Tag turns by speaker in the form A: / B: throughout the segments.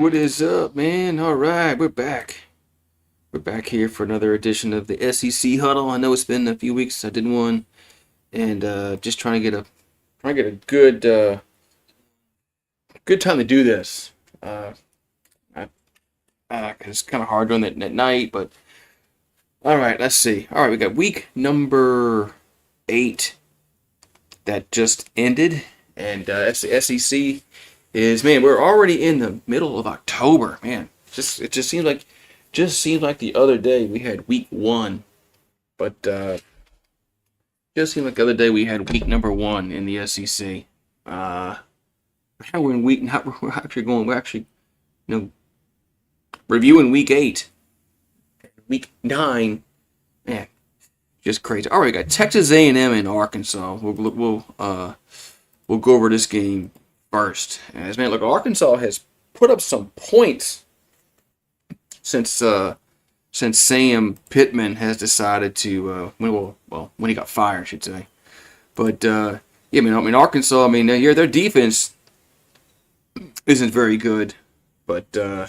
A: what is up, man? All right, we're back. We're back here for another edition of the SEC Huddle. I know it's been a few weeks since I did one, and just trying to get a good time to do this. Uh, I, 'Cause it's kind of hard doing it at night, but all right, let's see. All right, we got week number 8 that just ended, and SEC is, man, we're already in the middle of October, man. It just seems like the other day we had week 1, but just seemed like the other day we had week number 1 in the SEC. Now we're in week not we're actually reviewing week 8, week 9, man, just crazy. All right, we got Texas A&M and Arkansas. We'll go over this game first. As man, look, Arkansas has put up some points since Sam Pittman has decided to when he got fired, I should say. But yeah, I mean Arkansas. I mean, their defense isn't very good, but their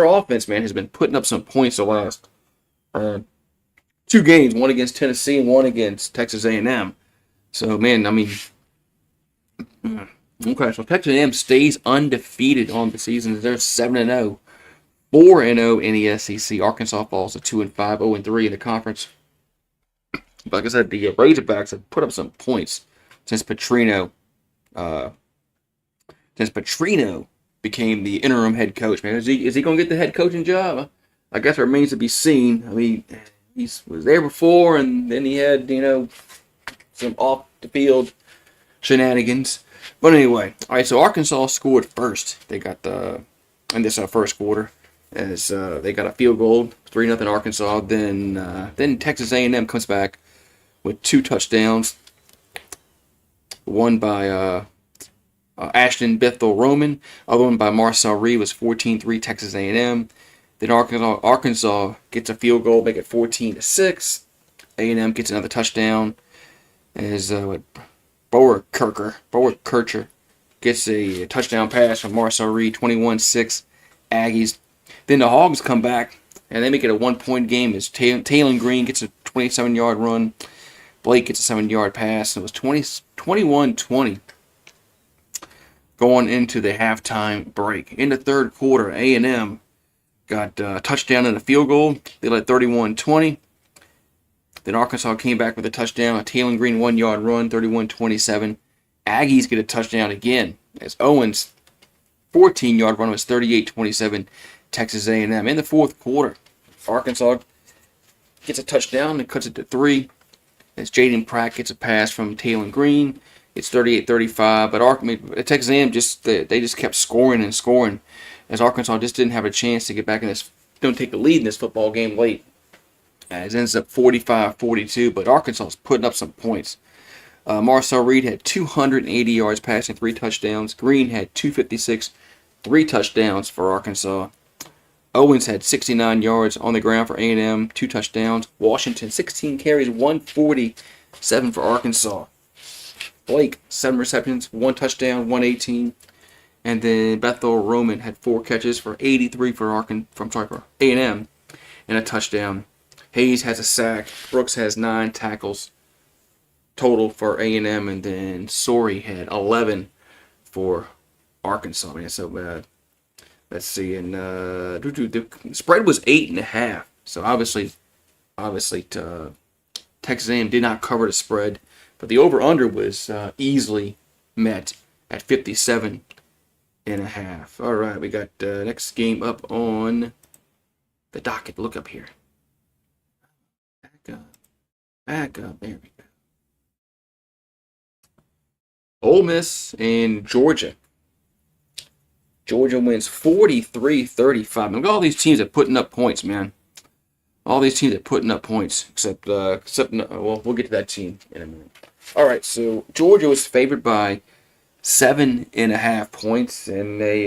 A: offense, man, has been putting up some points the last 2 games. One against Tennessee and one against Texas A&M. So, man, I mean, okay. So Texas A&M stays undefeated on the season. They're 7-0. 4-0 in the SEC. Arkansas falls to 2-5, 0-3 in the conference. But like I said, the Razorbacks have put up some points since Petrino became the interim head coach. Man, is he going to get the head coaching job? I guess it remains to be seen. I mean, he was there before, and then he had some off the field shenanigans. But anyway, all right. So Arkansas scored first. They got in this first quarter. As they got a field goal, 3-0 Arkansas. Then Texas A&M comes back with 2 touchdowns. One by Ashton Bethel-Roman. Other one by Marcel Reed was 14-3 Texas A&M. Then Arkansas gets a field goal, make it 14-6. A&M gets another touchdown. As Boer Kircher gets a touchdown pass from Marcel Reed, 21-6 Aggies. Then the Hogs come back, and they make it a 1-point game as Taylon Green gets a 27-yard run. Blake gets a 7-yard pass. It was 21-20 going into the halftime break. In the third quarter, A&M got a touchdown and a field goal. They led 31-20. Then Arkansas came back with a touchdown, a Taylon Green 1-yard run, 31-27. Aggies get a touchdown again as Owens' 14-yard run was 38-27. Texas A&M. In the fourth quarter, Arkansas gets a touchdown and cuts it to 3. As Jaden Pratt gets a pass from Taylon Green, it's 38-35. But Texas A&M they just kept scoring and scoring, as Arkansas just didn't have a chance to get back in this, don't take the lead in this football game late. As it ends up 45-42, but Arkansas is putting up some points. Marcel Reed had 280 yards passing, 3 touchdowns. Green had 256, 3 touchdowns for Arkansas. Owens had 69 yards on the ground for A&M, 2 touchdowns. Washington, 16 carries, 147 for Arkansas. Blake, 7 receptions, 1 touchdown, 118. And then Bethel-Roman had 4 catches for 83 for A&M, and a touchdown. Hayes has a sack. Brooks has 9 tackles total for A&M, and then Sorey had 11 for Arkansas. Man, so let's see, and the spread was 8.5. So obviously, Texas A&M did not cover the spread, but the over/under was easily met at 57.5. All right, we got next game up on the docket. Look up here. Back up. There we go. Ole Miss and Georgia. Georgia wins 43-35. Look, all these teams are putting up points, man. All these teams are putting up points, except we'll get to that team in a minute. All right, so Georgia was favored by 7.5 points, and they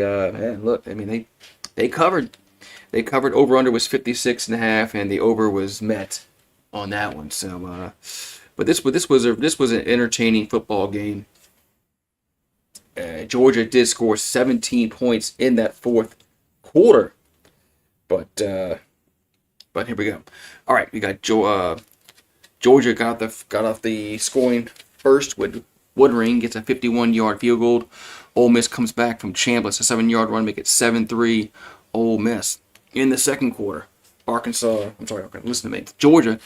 A: covered. They covered. Over under was 56.5, and the over was met on that one. So, but this was an entertaining football game. Georgia did score 17 points in that fourth quarter, but here we go. All right, we got Georgia got off the scoring first with Woodring gets a 51-yard field goal. Ole Miss comes back from Chambliss, a 7-yard run, make it 7-3 Ole Miss. In the second quarter, listen to me. Georgia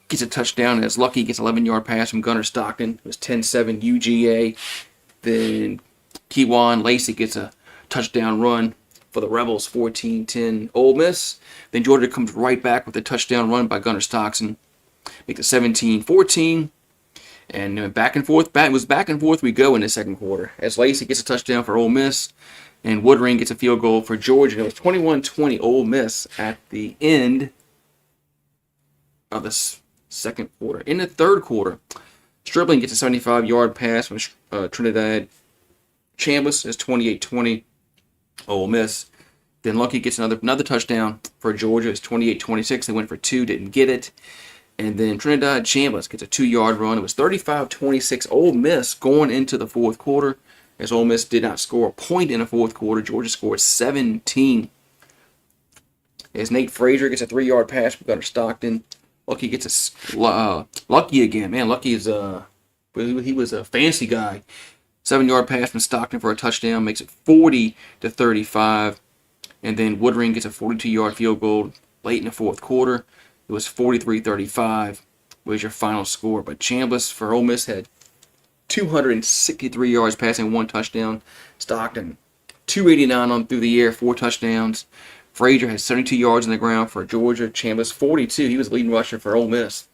A: gets a touchdown as Lucky gets an 11-yard pass from Gunnar Stockton. It was 10-7 UGA. Then Kewan Lacey gets a touchdown run for the Rebels, 14-10 Ole Miss. Then Georgia comes right back with a touchdown run by Gunnar Stockton. Make it 17-14. And back and forth we go in the second quarter. As Lacey gets a touchdown for Ole Miss, and Woodring gets a field goal for Georgia. It was 21-20 Ole Miss at the end of the second quarter. In the third quarter, Stribling gets a 75-yard pass from Trinidad. Chambliss is 28-20 Ole Miss. Then Lucky gets another touchdown for Georgia. It's 28-26. They went for two, didn't get it. And then Trinidad Chambliss gets a 2-yard run. It was 35-26 Ole Miss going into the fourth quarter. As Ole Miss did not score a point in the fourth quarter, Georgia scored 17. As Nate Frazier gets a 3-yard pass from Gunnar Stockton. Lucky gets Lucky again. Man, Lucky is he was a fancy guy. 7-yard pass from Stockton for a touchdown, makes it 40-35. And then Woodring gets a 42-yard field goal late in the fourth quarter. It was 43-35 was your final score. But Chambliss for Ole Miss had 263 yards passing, 1 touchdown. Stockton, 289 on through the air, 4 touchdowns. Frazier had 72 yards on the ground for Georgia. Chambliss, 42. He was the leading rusher for Ole Miss.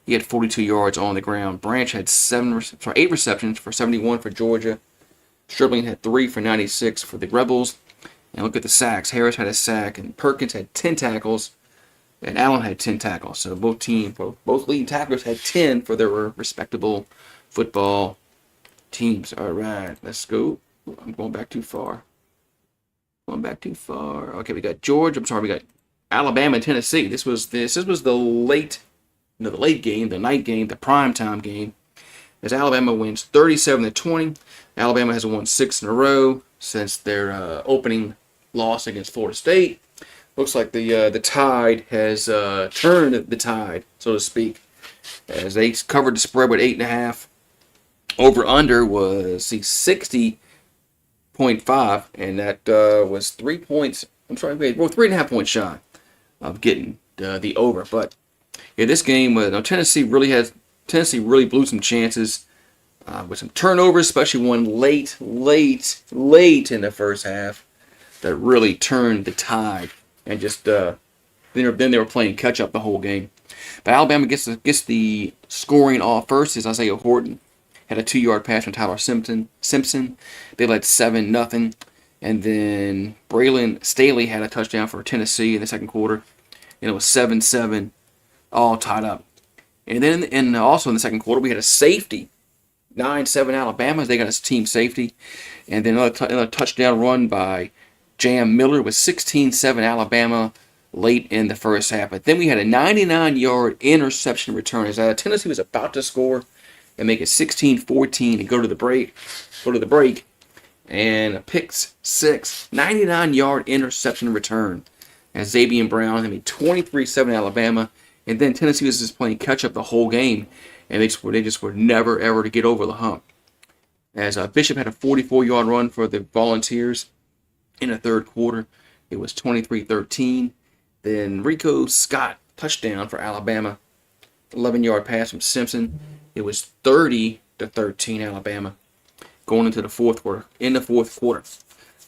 A: He had 42 yards on the ground. Branch had 8 receptions for 71 for Georgia. Stribling had 3 for 96 for the Rebels. And look at the sacks. Harris had a sack, and Perkins had 10 tackles. And Allen had 10 tackles. So both leading tacklers had 10 for their respectable football teams. All right, let's go. I'm going back too far. Okay, we got we got Alabama and Tennessee. This was the late game, the night game, the primetime game. As Alabama wins 37-20. Alabama has won 6 in a row since their opening loss against Florida State. Looks like the tide has turned the tide, so to speak, as they covered the spread with 8.5. Over under was 60.5, and that was 3 points. 3.5 points shy of getting the over. But yeah, this game was Tennessee really blew some chances with some turnovers, especially one late in the first half that really turned the tide. And just then they were playing catch up the whole game. But Alabama gets the scoring off first as Isaiah Horton had a 2-yard pass from Tyler Simpson. They led 7-0, and then Braylon Staley had a touchdown for Tennessee in the second quarter, and it was 7-7, all tied up. And then also in the second quarter we had a safety, 9-7 Alabama. They got a team safety, and then another touchdown run by Jam Miller was 16-7 Alabama late in the first half. But then we had a 99-yard interception return as Tennessee was about to score and make it 16-14 and go to the break. And a pick 6, 99-yard interception return as Xavier Brown made 23-7 Alabama. And then Tennessee was just playing catch up the whole game, and they just were never ever to get over the hump. As Bishop had a 44-yard run for the Volunteers. In the third quarter, it was 23-13. Then Rico Scott, touchdown for Alabama. 11-yard pass from Simpson. It was 30-13 Alabama going into the fourth quarter.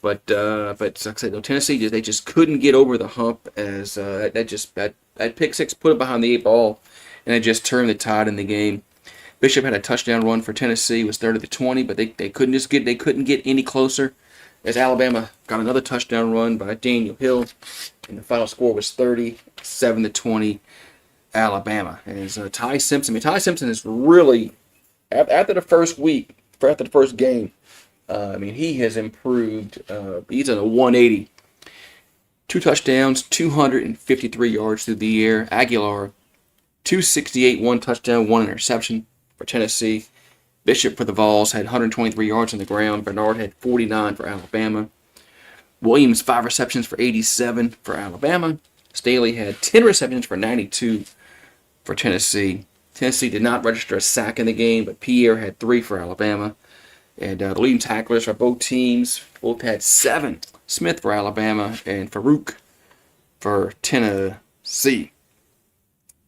A: But like I said, Tennessee they just couldn't get over the hump as that pick 6 put it behind the 8 ball, and it just turned the tide in the game. Bishop had a touchdown run for Tennessee. It was 30-20, but they couldn't get any closer. As Alabama got another touchdown run by Daniel Hill, and the final score was 37-20 Alabama. And as Ty Simpson is really, after the first game, he has improved. He's at a 180. 2 touchdowns, 253 yards through the air. Aguilar, 268, 1 touchdown, 1 interception for Tennessee. Bishop for the Vols had 123 yards on the ground. Bernard had 49 for Alabama. Williams, 5 receptions for 87 for Alabama. Staley had 10 receptions for 92 for Tennessee. Tennessee did not register a sack in the game, but Pierre had 3 for Alabama. And the leading tacklers for both teams both had 7. Smith for Alabama and Farouk for Tennessee.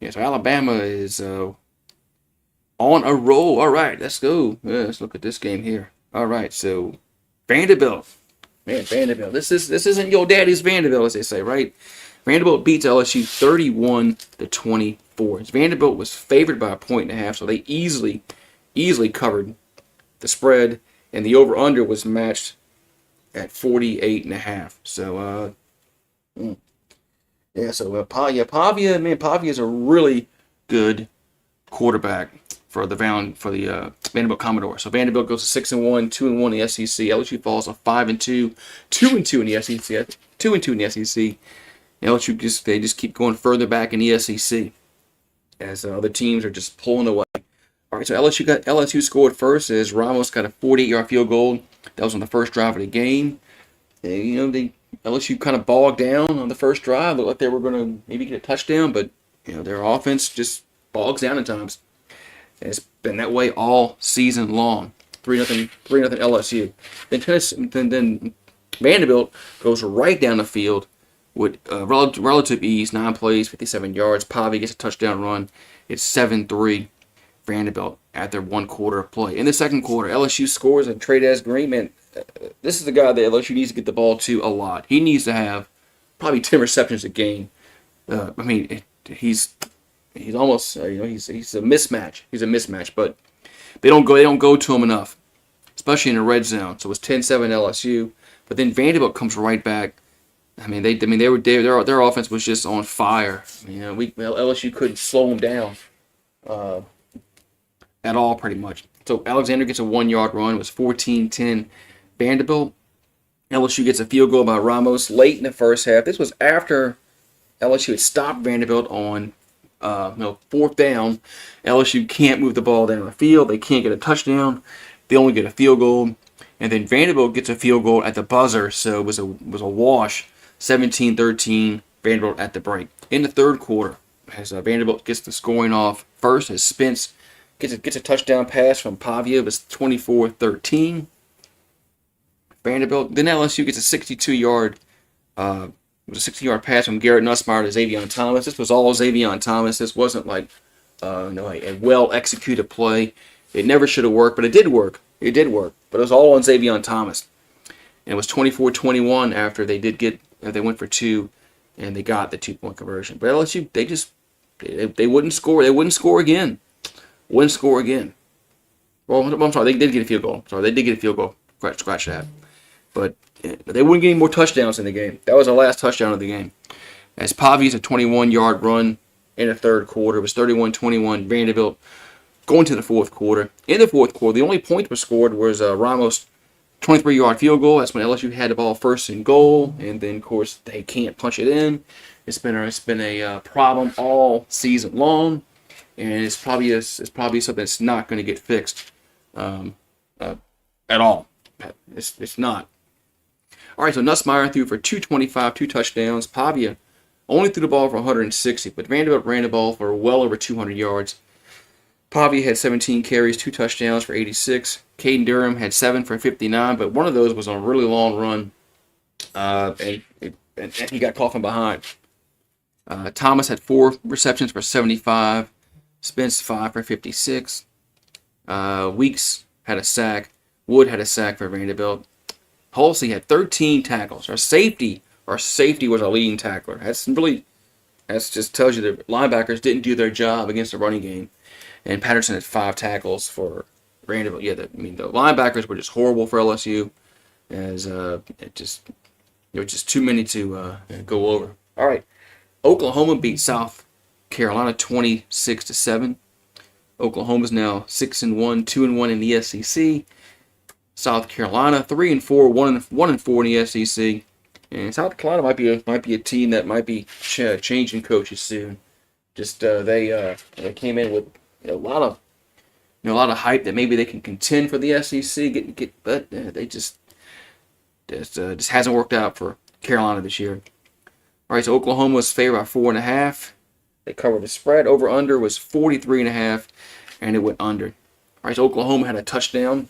A: Yeah, so Alabama is on a roll. All right, let's go. Let's look at this game here. All right, so Vanderbilt. Man, Vanderbilt. This isn't your daddy's Vanderbilt, as they say, right? Vanderbilt beats LSU 31-24. Vanderbilt was favored by 1.5, so they easily covered the spread, and the over/under was matched at 48.5. So, Pavia, man, Pavia is a really good quarterback for the Vanderbilt Commodores. So Vanderbilt goes to 6-1, 2-1 in the SEC. LSU falls to 5-2, 2-2 in the SEC, 2-2 in the SEC. LSU just keep going further back in the SEC as other teams are just pulling away. All right, so LSU scored first as Ramos got a 48-yard field goal. That was on the first drive of the game. And, LSU kind of bogged down on the first drive. Looked like they were going to maybe get a touchdown, but their offense just bogs down at times. And it's been that way all season long. 3-0 LSU. Then Vanderbilt goes right down the field with relative ease, 9 plays, 57 yards. Pavia gets a touchdown run. It's 7-3 Vanderbilt after 1 quarter of play. In the second quarter, LSU scores and Trey'Dez Green, man, this is the guy that LSU needs to get the ball to a lot. He needs to have probably 10 receptions a game. He's almost he's a mismatch. He's a mismatch, but they don't go to him enough, especially in the red zone. So it's 10-7 LSU, but then Vanderbilt comes right back. Their offense was just on fire. LSU couldn't slow them down at all, pretty much. So Alexander gets a 1-yard run. It was 14-10 Vanderbilt. LSU gets a field goal by Ramos late in the first half. This was after LSU had stopped Vanderbilt on 4th down. LSU can't move the ball down the field. They can't get a touchdown. They only get a field goal. And then Vanderbilt gets a field goal at the buzzer, so it was a wash. 17-13 Vanderbilt at the break. In the third quarter, as Vanderbilt gets the scoring off first, as Spence gets a touchdown pass from Pavia. It was 24-13. Vanderbilt. Then LSU gets a 62-yard pass from Garrett Nussmeier to Xavier Thomas. This was all Xavier Thomas. This wasn't like a well-executed play. It never should have worked, but it did work. It did work, but it was all on Xavier Thomas. And it was 24-21 after they went for 2, and they got the 2-point conversion. But LSU, they wouldn't score. They wouldn't score again. Wouldn't score again. Well, I'm sorry, they did get a field goal. Sorry, they did get a field goal. Scratch that. But they wouldn't get any more touchdowns in the game. That was the last touchdown of the game. As Pavia's a 21-yard run in the third quarter. It was 31-21 Vanderbilt going to the fourth quarter. In the fourth quarter, the only point was scored was Ramos' 23-yard field goal. That's when LSU had the ball first and goal. And then, of course, they can't punch it in. It's been a problem all season long. And it's probably something that's not going to get fixed at all. It's not. All right, so Nussmeier threw for 225, 2 touchdowns. Pavia only threw the ball for 160, but Vanderbilt ran the ball for well over 200 yards. Pavia had 17 carries, 2 touchdowns for 86. Caden Durham had 7 for 59, but one of those was on a really long run, and he got caught from behind. Thomas had 4 receptions for 75. Spence 5 for 56. Weeks had a sack. Wood had a sack for Vanderbilt. Halsey had 13 tackles. Our safety was our leading tackler. That just tells you the linebackers didn't do their job against the running game. And Patterson had 5 tackles for Vanderbilt. Yeah, the linebackers were just horrible for LSU, as there were just too many to go over. All right, Oklahoma beat South Carolina 26-7. Oklahoma's now 6-1, 2-1 in the SEC. South Carolina 3-4, 1-4 in the SEC. And South Carolina might be a team that might be changing coaches soon. Just they came in with a lot of a lot of hype that maybe they can contend for the SEC, but they just hasn't worked out for Carolina this year. All right, so Oklahoma was favored by 4.5. They covered the spread. Over under was 43.5, and it went under. All right, so Oklahoma had a touchdown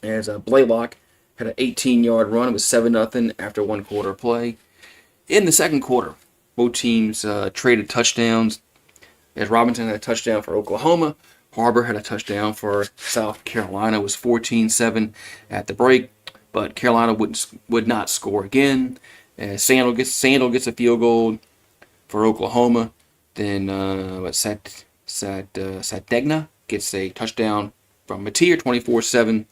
A: as Blaylock had an 18-yard run. It was 7-0 after 1 quarter of play. In the second quarter, both teams traded touchdowns. As Robinson had a touchdown for Oklahoma, Harbor had a touchdown for South Carolina. It was 14-7 at the break, but Carolina would not score again. Sandal gets a field goal for Oklahoma. Then Sategna gets a touchdown from Mateer, 24-7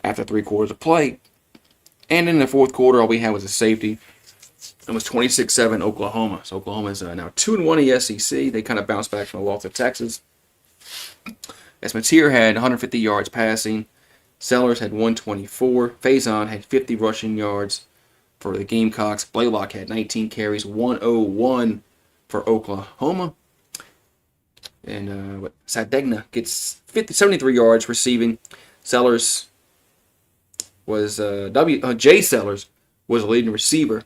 A: after 3 quarters of play. And in the fourth quarter, all we had was a safety. It was 26-7 Oklahoma. So Oklahoma is now 2-1 in the SEC. They kind of bounced back from the loss of Texas. As Mateer had 150 yards passing, Sellers had 124. Faison had 50 rushing yards for the Gamecocks. Blaylock had 19 carries, 101 for Oklahoma. And Sategna gets 73 yards receiving. Sellers was Jay Sellers was the leading receiver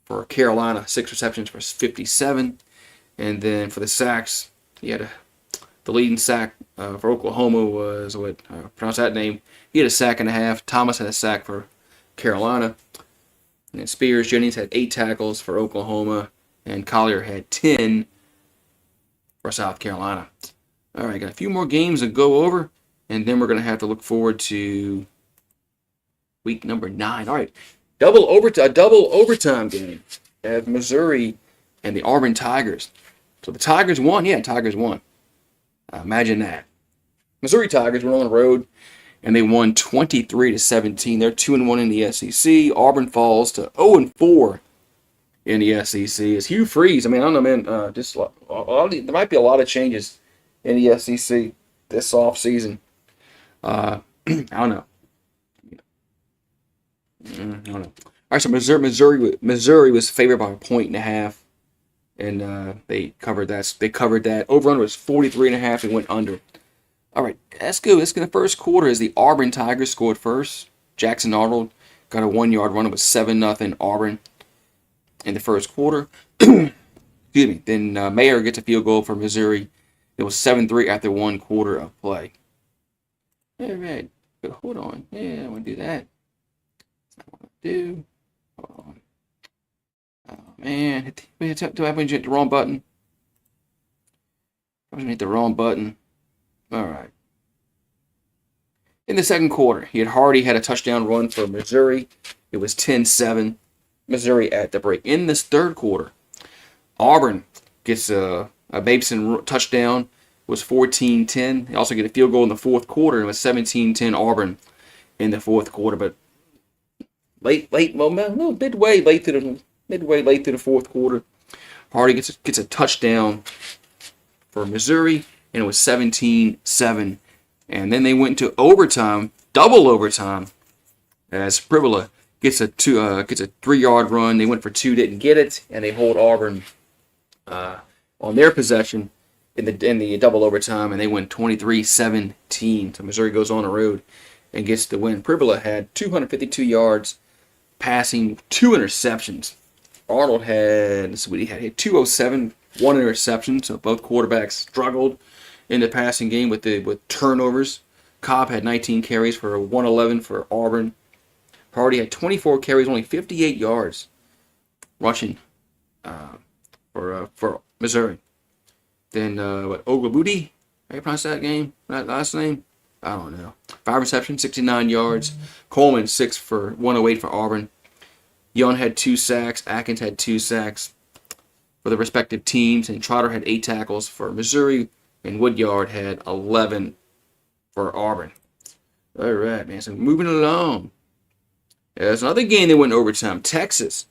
A: for Carolina, 6 receptions for 57. And then for the sacks, he had the leading sack for Oklahoma was pronounce that name. He had a sack and a half. Thomas had a sack for Carolina. And Spears Jennings had 8 tackles for Oklahoma, and Collier had 10 for South Carolina. All right, got a few more games to go over, and then we're going to have to look forward to week number 9. All right, double overtime game at Missouri and the Auburn Tigers. So the Tigers won. Yeah, Tigers won. Imagine that. Missouri Tigers were on the road, and they won 23-17. They're 2-1 in the SEC. Auburn falls to 0-4 in the SEC. It's Hugh Freeze. I mean, I don't know, man. There might be a lot of changes in the SEC this offseason. I don't know. All right, so Missouri was favored by 1.5, and they covered that. Over-under was 43.5 and went under. All right, let's go. The first quarter as the Auburn Tigers scored first. Jackson Arnold got a 1-yard run. It was 7-0 Auburn in the first quarter. Excuse me. Then Mayer gets a field goal for Missouri. It was 7-3 after 1 quarter of play. All right, but hold on. Yeah, I want to do that. That's not what I do. Hold on. Oh man, do I hit the wrong button? I was hit the wrong button. All right. In the second quarter, Hardy had a touchdown run for Missouri. It was 10-7. Missouri at the break. In this third quarter, Auburn gets a Babeson touchdown. It was 14-10. They also get a field goal in the fourth quarter. It was 17-10 Auburn in the fourth quarter. But midway late through the fourth quarter, Hardy gets a touchdown for Missouri. And it was 17-7. And then they went to overtime, double overtime, as Pribula gets a 3-yard run. They went for 2, didn't get it, and they hold Auburn on their possession in the double overtime, and they win 23-17. So Missouri goes on the road and gets the win. Pribula had 252 yards passing, 2 interceptions. Arnold had 207, 1 interception, so both quarterbacks struggled in the passing game with turnovers. Cobb had 19 carries for 111 for Auburn. Hardy had 24 carries, only 58 yards rushing for Missouri. Then Oglebuti, how you pronounce that last name? I don't know. 5 receptions, 69 yards. Coleman 6 for 108 for Auburn. Young had 2 sacks. Atkins had 2 sacks for the respective teams, and Trotter had 8 tackles for Missouri. And Woodyard had 11 for Auburn. All right, man. So moving along. There's another game that went overtime. Texas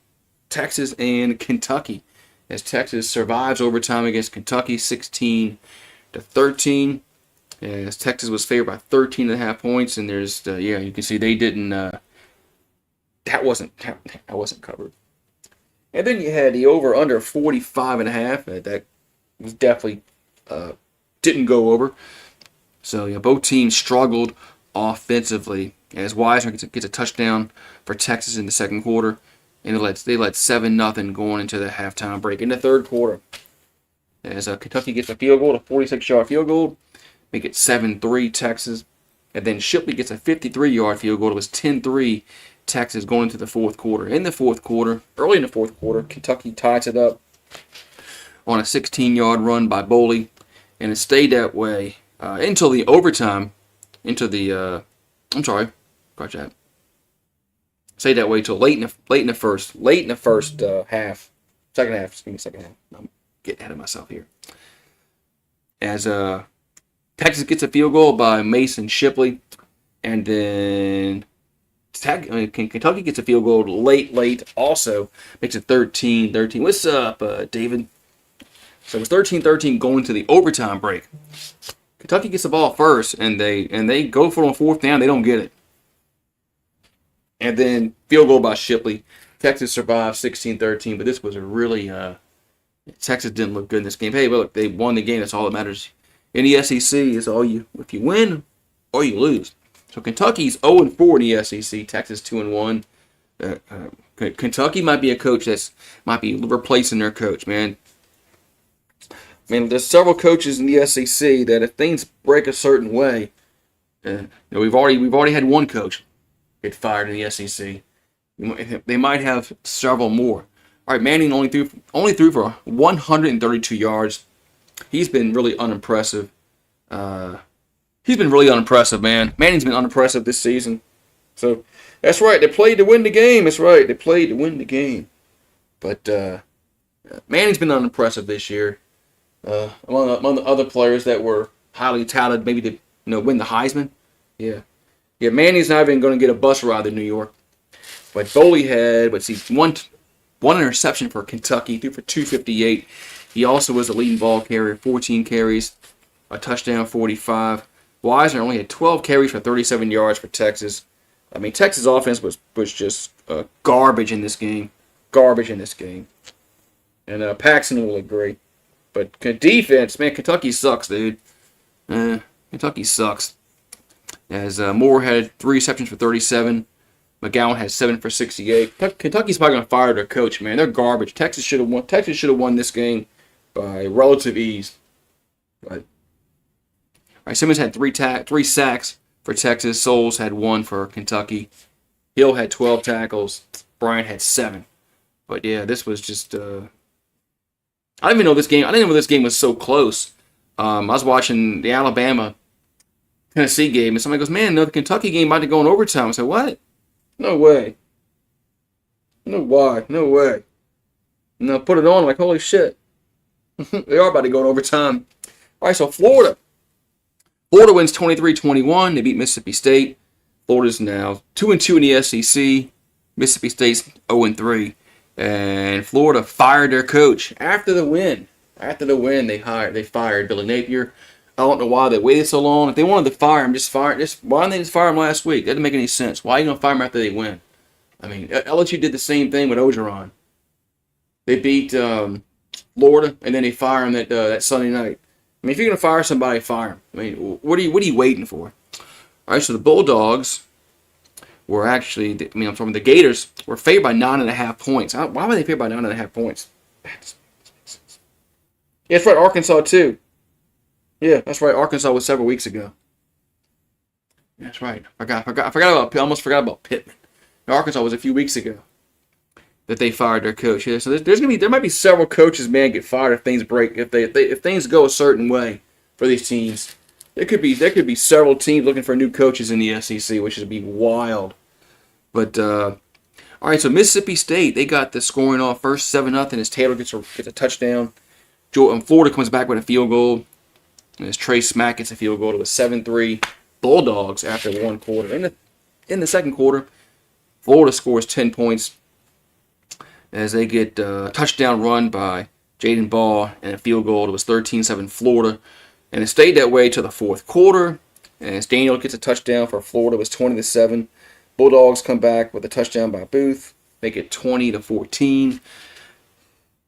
A: and Kentucky. As Texas survives overtime against Kentucky, 16-13. As Texas was favored by 13.5 points, and there's you can see they didn't. That wasn't covered. And then you had the over under 45.5. That was definitely. Didn't go over. So both teams struggled offensively. As Wiseman gets a touchdown for Texas in the second quarter, and they led 7-0 going into the halftime break. In the third quarter, as Kentucky gets a field goal, a 46-yard field goal, make it 7-3 Texas. And then Shipley gets a 53-yard field goal. It was 10-3 Texas going into the fourth quarter. In the fourth quarter, early in the fourth quarter, Kentucky ties it up on a 16-yard run by Boley, and it stayed that way until the overtime. Stayed that way till late in the first half, second half. Excuse me, second half. I'm getting ahead of myself here. As Texas gets a field goal by Mason Shipley, and then Kentucky gets a field goal late also, makes it 13-13. What's up, David? So it was 13-13 going to the overtime break. Kentucky gets the ball first, and they go for it on fourth down. They don't get it. And then field goal by Shipley. Texas survived 16-13, but this was a really Texas didn't look good in this game. Hey, but look, they won the game. That's all that matters. In the SEC, is if you win or you lose. So Kentucky's 0-4 in the SEC. Texas 2-1. Kentucky might be a coach might be replacing their coach, man. There's several coaches in the SEC that if things break a certain way, we've already had one coach get fired in the SEC. They might have several more. All right, Manning only threw for 132 yards. He's been really unimpressive. He's been really unimpressive, man. Manning's been unimpressive this season. So that's right. They played to win the game. That's right. They played to win the game. But Manning's been unimpressive this year. Among the other players that were highly touted, maybe to win the Heisman. Yeah. Manning's not even going to get a bus ride in New York. But Boley had, one interception for Kentucky, threw for 258. He also was the leading ball carrier, 14 carries, a touchdown, 45. Wiseman only had 12 carries for 37 yards for Texas. Texas offense was just garbage in this game. And Paxton will look great. But defense, man, Kentucky sucks, dude. Kentucky sucks. As Moore had 3 receptions for 37. McGowan had 7 for 68. Kentucky's probably going to fire their coach, man. They're garbage. Texas should have won. Texas should have won this game by relative ease. But all right, Simmons had 3 sacks for Texas. Souls had 1 for Kentucky. Hill had 12 tackles. Bryant had 7. But yeah, this was just. I didn't even know this game. I didn't know this game was so close. I was watching the Alabama-Tennessee game, and somebody goes, "Man, no, the Kentucky game might have gone overtime." I said, "What? No way. No way. And I put it on like, holy shit. They are about to go in overtime. All right, so Florida. Florida wins 23-21. They beat Mississippi State. Florida's now 2-2 in the SEC. Mississippi State's 0-3. And Florida fired their coach after the win. They fired Billy Napier. I don't know why they waited so long. If they wanted to fire him, why didn't they just fire him last week? That didn't make any sense. Why are you going to fire him after they win? LSU did the same thing with Orgeron. They beat Florida, and then they fire him that Sunday night. If you're going to fire somebody, fire him. What are you waiting for? All right, so the Bulldogs were actually, the Gators were favored by 9.5 points. Why were they favored by 9.5 points? Yeah, that's right, Arkansas too. Yeah, that's right. Arkansas was several weeks ago. That's right. I almost forgot about Pittman. Arkansas was a few weeks ago that they fired their coach. Yeah, so there might be several coaches, man, get fired if things break. If things go a certain way for these teams, there could be several teams looking for new coaches in the SEC, which would be wild. But all right, so Mississippi State, they got the scoring off first 7-0 as Taylor gets a touchdown. Florida comes back with a field goal. And as Trey Smack gets a field goal, it was 7-3 Bulldogs after one quarter. In the second quarter, Florida scores 10 points as they get a touchdown run by Jaden Ball and a field goal. It was 13-7 Florida. And it stayed that way to the fourth quarter. And as Daniel gets a touchdown for Florida, it was 20-7. Bulldogs come back with a touchdown by Booth, make it 20-14.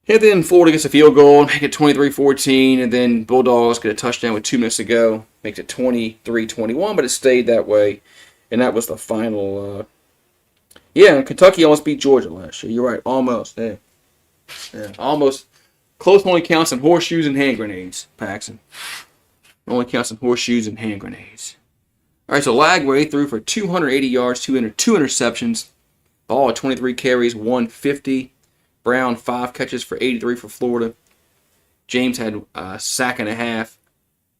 A: And then Florida gets a field goal, make it 23-14, and then Bulldogs get a touchdown with 2 minutes to go, makes it 23-21, but it stayed that way, and that was the final. Yeah, Kentucky almost beat Georgia last year. You're right, almost. Yeah, almost. Close only counts in horseshoes and hand grenades, Paxton. Only counts in horseshoes and hand grenades. All right, so Lagway threw for 280 yards, two interceptions. Ball at 23 carries, 150. Brown, 5 catches for 83 for Florida. James had a sack and a half.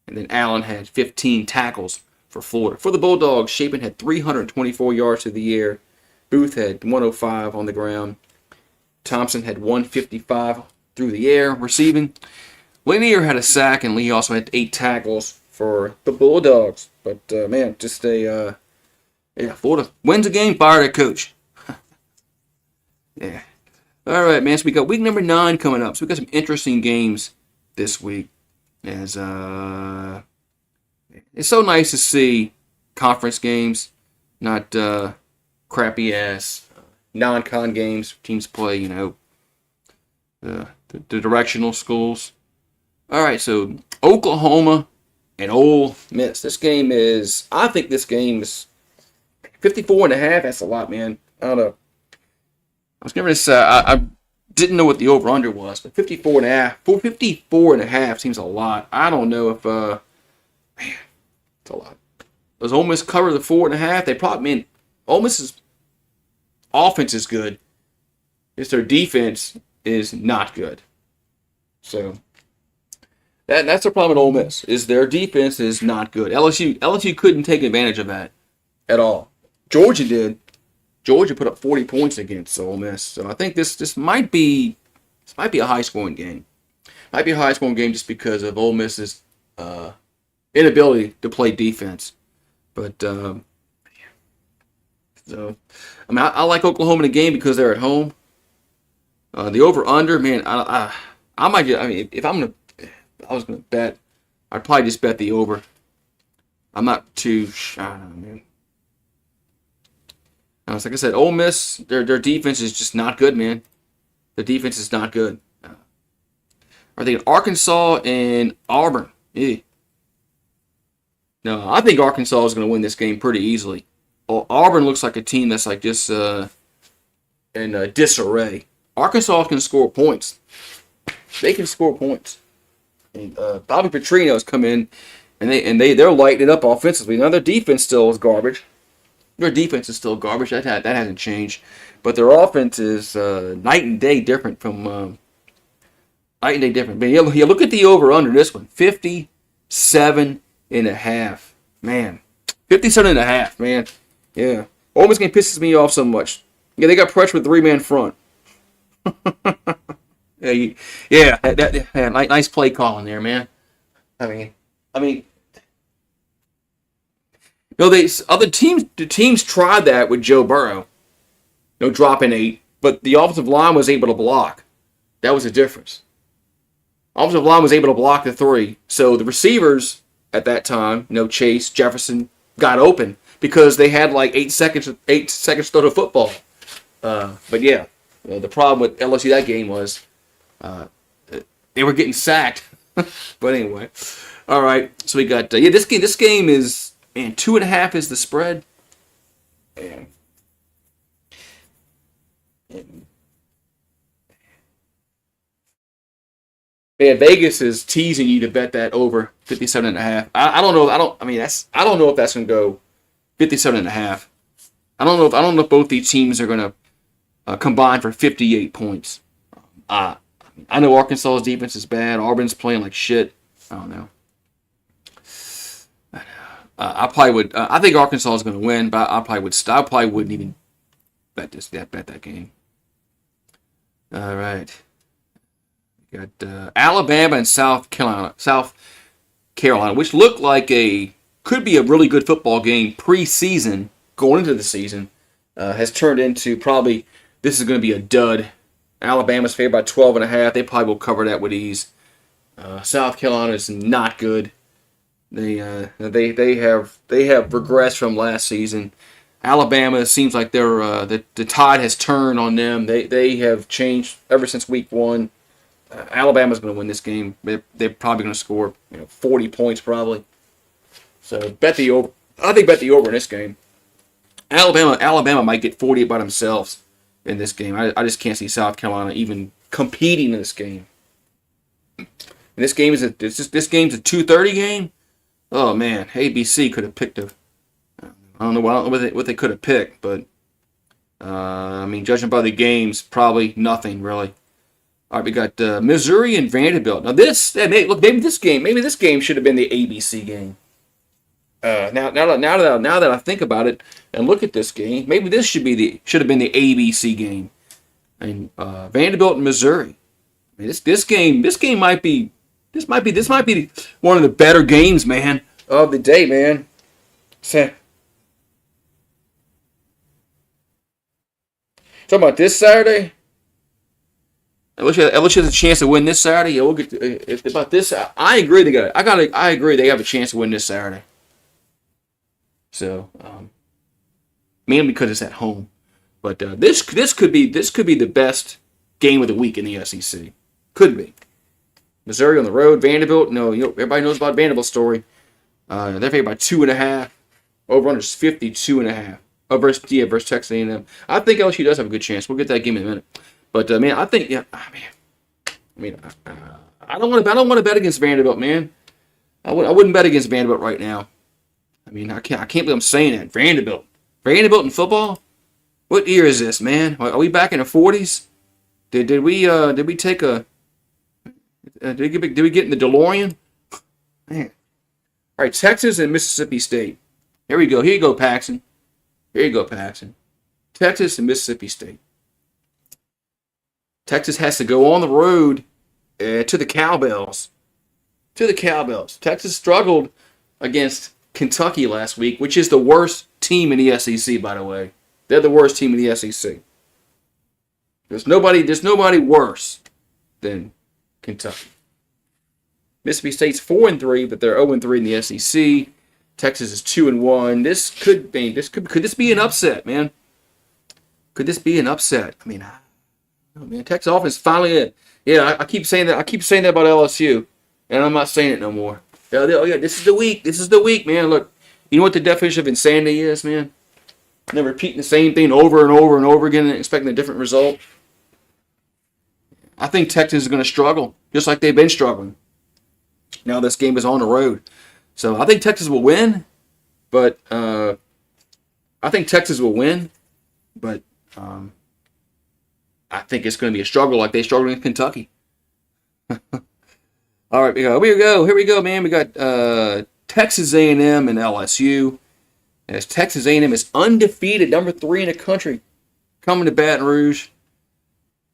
A: And then Allen had 15 tackles for Florida. For the Bulldogs, Shapen had 324 yards through the air. Booth had 105 on the ground. Thompson had 155 through the air receiving. Lanier had a sack, and Lee also had 8 tackles for the Bulldogs. But, man, just Florida wins a game, fire their coach. Yeah. All right, man. So we got week number 9 coming up. So we got some interesting games this week. As it's so nice to see conference games, not crappy ass non-con games. Teams play, the directional schools. All right, so Oklahoma and Ole Miss. I think this game is 54.5. That's a lot, man. I don't know. I was going to say, I didn't know what the over-under was, but 54.5 seems a lot. I don't know if, man, it's a lot. Does Ole Miss cover the 4.5? They probably, Ole Miss's offense is good. It's their defense is not good. So, that's the problem with Ole Miss, is their defense is not good. LSU couldn't take advantage of that at all. Georgia did. Georgia put up 40 points against Ole Miss, so I think this might be a high scoring game. Might be a high scoring game just because of Ole Miss's inability to play defense. But so I like Oklahoma in the game because they're at home. The over under, man, I might get. I mean, if I was gonna bet, I'd probably just bet the over. I'm not too. I don't know, man. Like I said, Ole Miss, their defense is just not good, man. The defense is not good. Are they Arkansas and Auburn? Yeah. No, I think Arkansas is going to win this game pretty easily. Auburn looks like a team that's like just in disarray. Arkansas can score points. They can score points. And Bobby Petrino's come in, and they're lighting it up offensively. Now their defense still is garbage. Their defense is still garbage. That hasn't changed, but their offense is night and day different from night and day different. But you look at the over under this one, 57.5. Man, 57.5. Man, yeah. Ole Miss game pisses me off so much. Yeah, they got pressure with 3-man front. Yeah. Nice play calling there, man. I mean. The teams tried that with Joe Burrow, dropping 8, but the offensive line was able to block. That was the difference. Offensive line was able to block the 3, so the receivers at that time, Chase, Jefferson, got open because they had like 8 seconds to throw the football. But yeah, the problem with LSU that game was they were getting sacked. But anyway, all right. So we got this game. This game is. Man, 2.5 is the spread. Man, Vegas is teasing you to bet that over 57.5. I don't know. I don't know if that's gonna go 57.5. I don't know if both these teams are gonna combine for 58 points. I know Arkansas's defense is bad. Auburn's playing like shit. I don't know. I probably would. I think Arkansas is going to win, but I probably wouldn't even bet that game. All right, we got Alabama and South Carolina, which looked like could be a really good football game preseason going into the season, has turned into probably this is going to be a dud. Alabama's favored by 12.5. They probably will cover that with ease. South Carolina is not good. They have regressed from last season. Alabama seems like they're the tide has turned on them. They have changed ever since week 1. Alabama's going to win this game. They're probably going to score 40 points probably. So bet the over. I think bet the over in this game. Alabama might get 40 by themselves in this game. I just can't see South Carolina even competing in this game. And this game's a 2:30 game. Oh man, ABC could have picked I don't know what they could have picked, but I mean, judging by the games, probably nothing really. All right, we got Missouri and Vanderbilt. Now maybe this game should have been the ABC game. Now that I think about it and look at this game, maybe this should have been the ABC game. I mean, Vanderbilt and Missouri. I mean, this game might be one of the better games, man, of the day, man. Talking about this Saturday. I wish has a chance to win this Saturday. Yeah, we'll get to, about this. I agree. I agree. They have a chance to win this Saturday. So, mainly because it's at home, but this could be the best game of the week in the SEC. Could be. Missouri on the road, Vanderbilt. No, everybody knows about Vanderbilt's story. They're favored by 2.5. Over under is 52.5. Versus Texas A&M. I think LSU does have a good chance. We'll get that game in a minute. But man, I think I don't want to bet against Vanderbilt, man. I wouldn't bet against Vanderbilt right now. I mean, I can't believe I'm saying that. Vanderbilt in football. What year is this, man? Are we back in the 40s? Did we take a? Did we get in the DeLorean? Man. All right, Texas and Mississippi State. Here we go. Here you go, Paxton. Texas and Mississippi State. Texas has to go on the road to the Cowbells. Texas struggled against Kentucky last week, which is the worst team in the SEC, by the way. They're the worst team in the SEC. There's nobody worse than Kentucky. Mississippi State's 4-3, but they're 0-3 in the SEC. Texas is 2-1. Could this be an upset, man? Could this be an upset? I mean, man, Texas offense finally. Yeah, I keep saying that. I keep saying that about LSU, and I'm not saying it no more. Yeah, this is the week. This is the week, man. Look, you know what the definition of insanity is, man? They're repeating the same thing over and over and over again and expecting a different result. I think Texas is going to struggle, just like they've been struggling. Now this game is on the road. So I think Texas will win, but I think it's going to be a struggle like they struggled in Kentucky. All right, here we go, man. We got Texas A&M and LSU. As Texas A&M is undefeated, number 3 in the country, coming to Baton Rouge.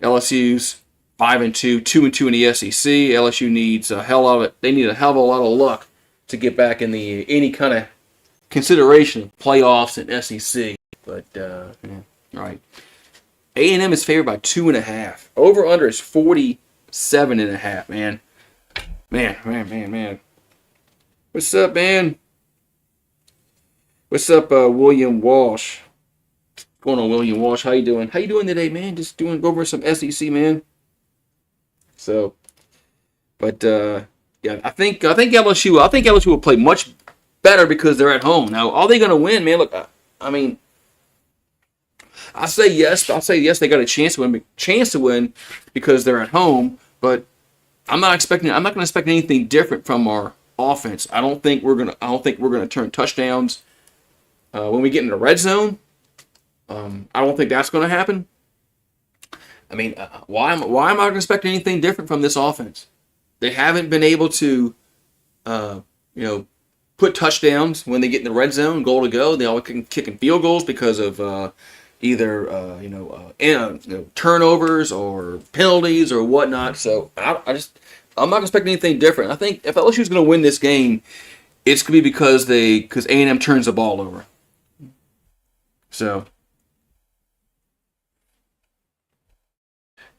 A: LSU's 5-2, 2-2 in the SEC. LSU needs a hell of a lot of luck to get back in any kind of consideration of playoffs and SEC. But all right, A&M is favored by 2.5. Over under is 47.5. Man. What's up, man? What's up, William Walsh? What's going on, William Walsh? How you doing? How you doing today, man? Just go over some SEC, man. So, but yeah, I think LSU will play much better because they're at home. Now, are they going to win, man? Look, I mean, I say yes. They got a chance to win because they're at home. But I'm not going to expect anything different from our offense. I don't think we're gonna turn touchdowns when we get in the red zone. I don't think that's going to happen. I mean, why am I going to expect anything different from this offense? They haven't been able to, put touchdowns when they get in the red zone, goal to go. They always kicking field goals because of either turnovers or penalties or whatnot. So I'm not expecting anything different. I think if LSU is going to win this game, it's going to be because A&M turns the ball over. So.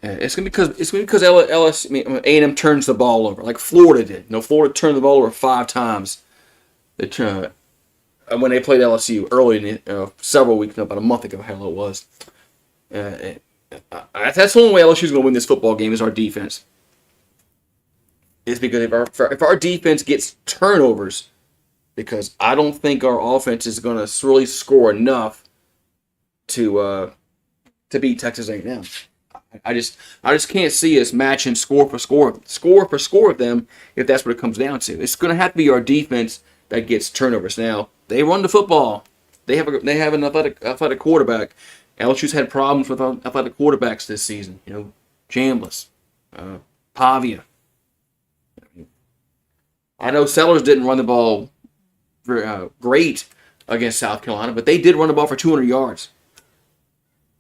A: Yeah, it's gonna be because A&M turns the ball over like Florida did. Florida turned the ball over 5 times. When they played LSU early in several weeks, about a month ago, hell it was. That's the only way LSU is gonna win this football game is our defense. is because if our defense gets turnovers, because I don't think our offense is going to really score enough to beat Texas A&M. I just can't see us matching score for score with them if that's what it comes down to. It's going to have to be our defense that gets turnovers. Now they run the football. They have an athletic quarterback. LSU's had problems with athletic quarterbacks this season. Chambliss, Pavia. I know Sellers didn't run the ball great against South Carolina, but they did run the ball for 200 yards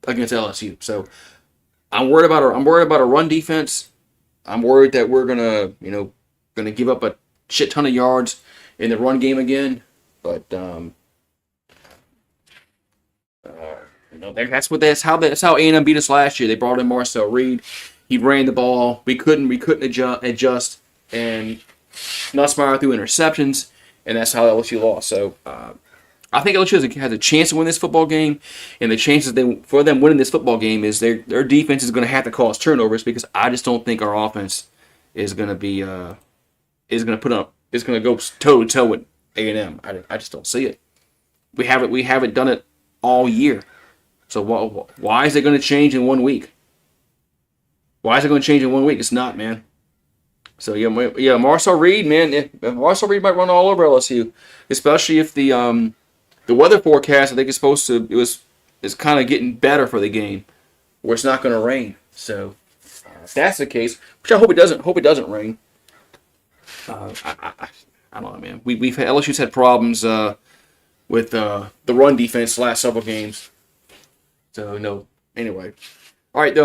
A: against LSU. So I'm worried about our run defense. I'm worried that we're gonna give up a shit ton of yards in the run game again. But that's how A&M beat us last year. They brought in Marcel Reed. He ran the ball. We couldn't adjust, and Nussmeier threw interceptions, and that's how LSU lost. So I think LSU has a chance to win this football game, and the chances for them winning this football game is their defense is going to have to cause turnovers, because I just don't think our offense is going to go toe to toe with A&M. I just don't see it. We haven't done it all year. So why is it going to change in 1 week? Why is it going to change in 1 week? It's not, man. So yeah, Marcel Reed, man. Marcel Reed might run all over LSU, especially if the weather forecast I think is kind of getting better for the game, where it's not going to rain. So if that's the case, which I hope it doesn't. Hope it doesn't rain. I don't know, man. LSU's had problems with the run defense the last several games. So no. Anyway, all right.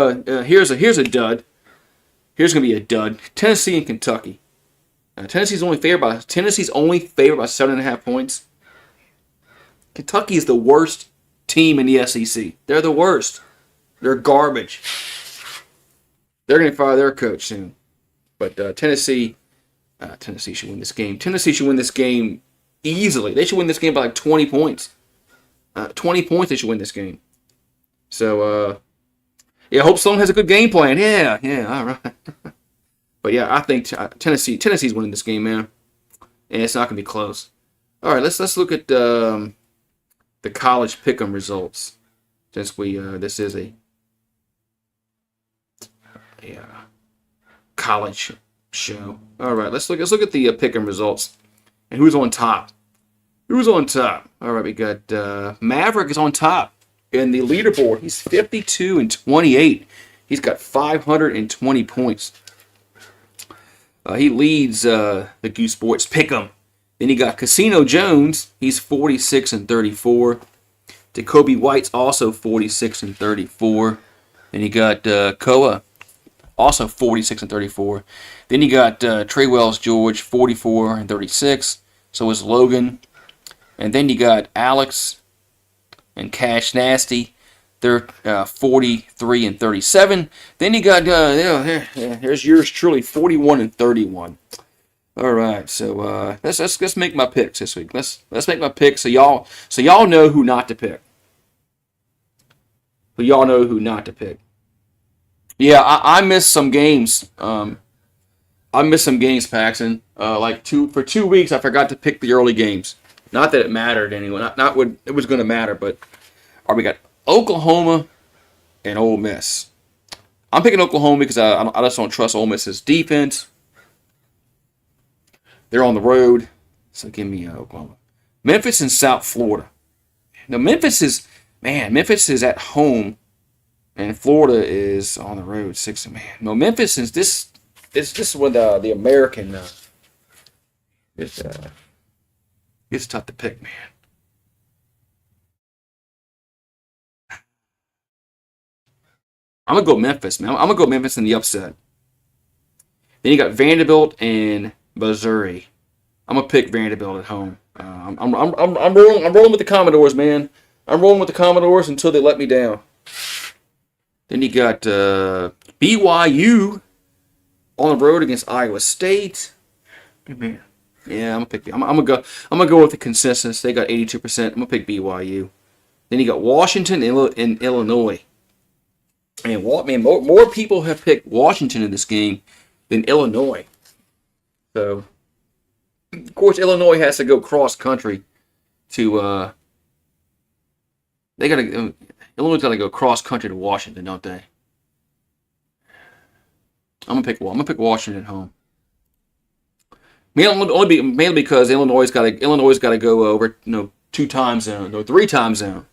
A: Here's a dud. Here's gonna be a dud. Tennessee and Kentucky. Tennessee's only favored by 7.5 points. Kentucky is the worst team in the SEC. They're the worst. They're garbage. They're gonna fire their coach soon. But Tennessee should win this game. Tennessee should win this game easily. They should win this game by like 20 points. 20 points they should win this game. So, I hope Sloan has a good game plan. Yeah, all right. But yeah, I think Tennessee's winning this game, man. And it's not going to be close. All right, let's look at the college pick'em results. Since this is a college show. All right, let's look at the pick'em results and who's on top. Who's on top? All right, we got Maverick is on top in the leaderboard. He's 52-28. He's got 520 points. He leads the Goose Sports pick'em. Then you got Casino Jones. He's 46-34. Jacoby White's also 46-34. Then you got Koa, also 46-34. Then you got Trey Wells George, 44-36. So is Logan. And then you got Alex and Cash Nasty. They're 43-37. Then you got here's yours truly, 41-31. All right, so let's make my picks this week. Let's make my picks so y'all know who not to pick. So y'all know who not to pick. Yeah, I missed some games. I missed some games, Paxton. For 2 weeks, I forgot to pick the early games. Not that it mattered anyway. Not what it was going to matter, but all right, we got Oklahoma and Ole Miss. I'm picking Oklahoma because I just don't trust Ole Miss's defense. They're on the road, so give me Oklahoma. Memphis and South Florida. Now Memphis is at home, and Florida is on the road. No, Memphis is this. This is when the American. It's tough to pick, man. I'm going to go Memphis, man. I'm going to go Memphis in the upset. Then you got Vanderbilt and Missouri. I'm going to pick Vanderbilt at home. I'm rolling with the Commodores, man. I'm rolling with the Commodores until they let me down. Then you got BYU on the road against Iowa State. Man. Yeah, I'm gonna go with the consensus. They got 82%. I'm gonna pick BYU. Then you got Washington and Illinois. And more people have picked Washington in this game than Illinois. So, of course, Illinois has to go cross country to. Illinois got to go cross country to Washington, don't they? I'm gonna pick Washington at home. Mainly because Illinois got to go over 2 time zones or 3 time zone.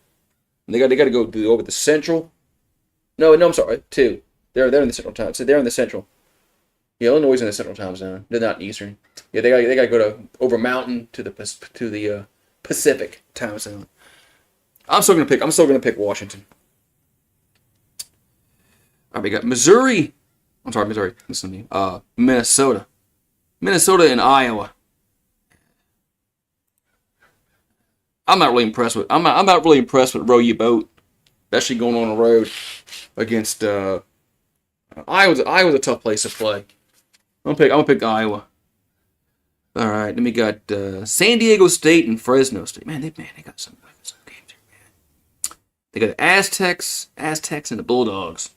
A: And they got to go over the Central. No, I'm sorry, 2. They're in the Central time. So they're in the Central. Yeah, Illinois is in the Central time zone. They're not Eastern. Yeah, they got to go over mountain to the Pacific time zone. I'm still gonna pick Washington. All right, we got Missouri. Missouri. Listen to me. Minnesota and Iowa. I'm not really impressed with Row Your Boat, especially going on the road against Iowa's a tough place to play. I'm gonna pick Iowa. All right, then we got San Diego State and Fresno State. Man, they got some games here, man. They got the Aztecs and the Bulldogs.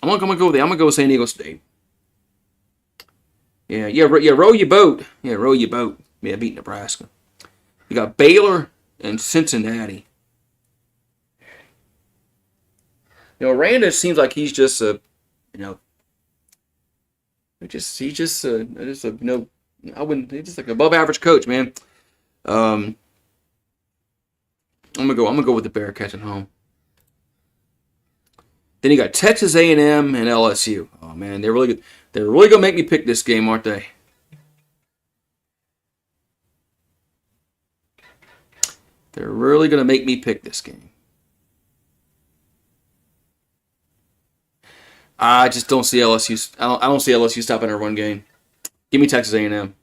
A: I'm gonna go with San Diego State. Yeah, row your boat. Yeah, row your boat. Yeah, beat Nebraska. You got Baylor and Cincinnati. Aranda seems like he's just a, he's just like an above average coach, man. I'm gonna go with the Bearcats at home. Then you got Texas A&M and LSU. Oh man, they're really good. They're really gonna make me pick this game, aren't they? They're really gonna make me pick this game. I just don't see LSU. I don't see LSU stopping their run game. Give me Texas A&M.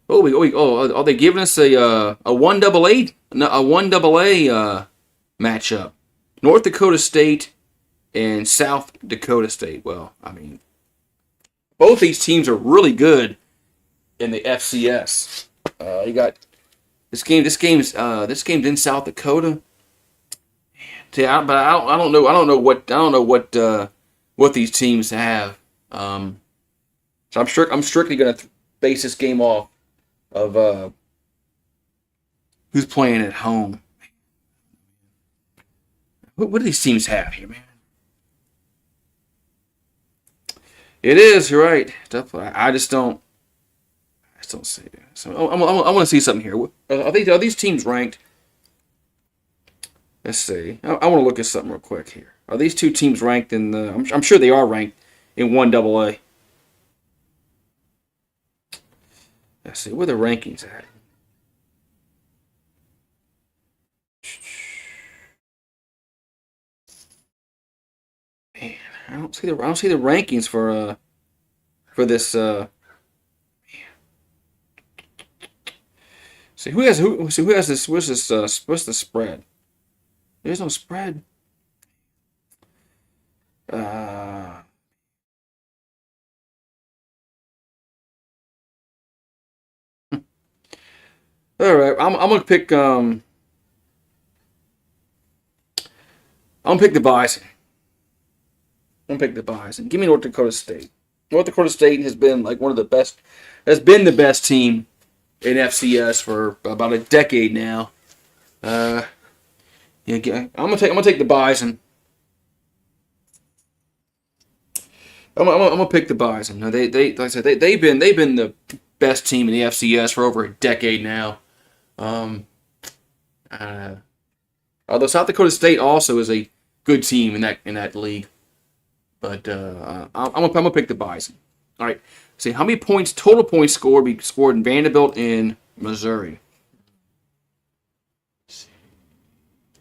A: Are they giving us a 1AA matchup? North Dakota State and South Dakota State. Well, I mean, both these teams are really good in the FCS. You got this game's in South Dakota. But I don't know what these teams have. So I'm strictly going to base this game off of who's playing at home. What do these teams have here, man? It is, you're right. I just don't see it. So I want to see something here. Are these teams ranked? Let's see. I want to look at something real quick here. Are these two teams ranked in the? I'm sure they are ranked in 1AA. Let's see. Where the rankings at? Man, I don't see the rankings for this. See who has this? What's the spread? There's no spread. All right, I'm gonna pick the Bison. I'm gonna pick the Bison. Give me North Dakota State. North Dakota State has been like one of the best. Has been the best team in FCS for about a decade now. Yeah, I'm gonna take the Bison. I'm gonna pick the Bison. Now, they like I said, they've been the best team in the FCS for over a decade now. Although South Dakota State also is a good team in that league, but I'm gonna pick the Bison. All right. See how many total points scored in Vanderbilt and Missouri.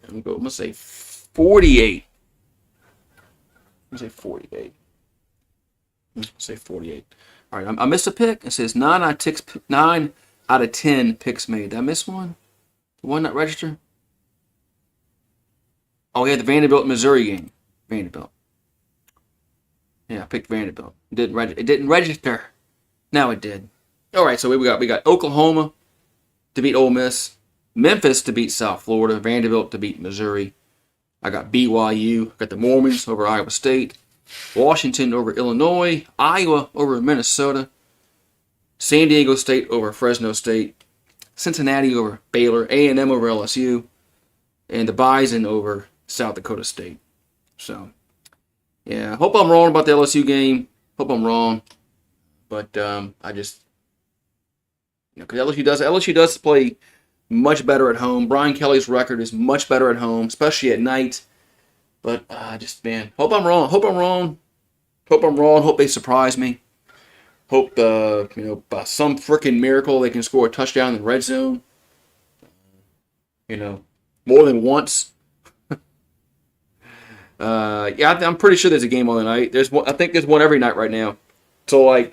A: I'm gonna say 48. I'm gonna say 48. Say 48. All right, I missed a pick. It says 9 out of 10 picks made. Did I miss one? The one not registered? Oh, yeah, the Vanderbilt Missouri game. Vanderbilt. Yeah, I picked Vanderbilt. It didn't register. Now it did. All right, so we got Oklahoma to beat Ole Miss, Memphis to beat South Florida, Vanderbilt to beat Missouri. I got BYU. Got the Mormons over Iowa State. Washington over Illinois. Iowa over Minnesota. San Diego State over Fresno State. Cincinnati over Baylor. A&M over LSU. And the Bison over South Dakota State. So, yeah, hope I'm wrong about the LSU game. Hope I'm wrong. But I just, because LSU does play much better at home. Brian Kelly's record is much better at home, especially at night. But man, hope I'm wrong. Hope I'm wrong. Hope I'm wrong. Hope they surprise me. Hope by some freaking miracle they can score a touchdown in the red zone. More than once. Yeah, I'm pretty sure there's a game on the night. I think there's one every night right now. So I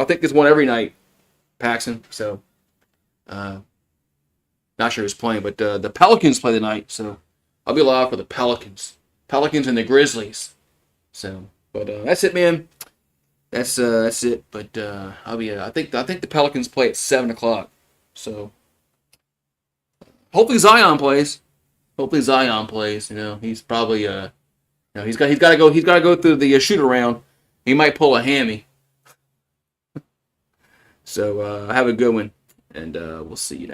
A: think there's one every night, Paxton. So, not sure who's playing, but the Pelicans play tonight. So I'll be live for the Pelicans and the Grizzlies. So, but that's it, man. That's it. But I'll be. I think the Pelicans play at 7:00. So hopefully Zion plays. He's probably he's got to go through the shoot around. He might pull a hammy. So have a good one, and we'll see you next.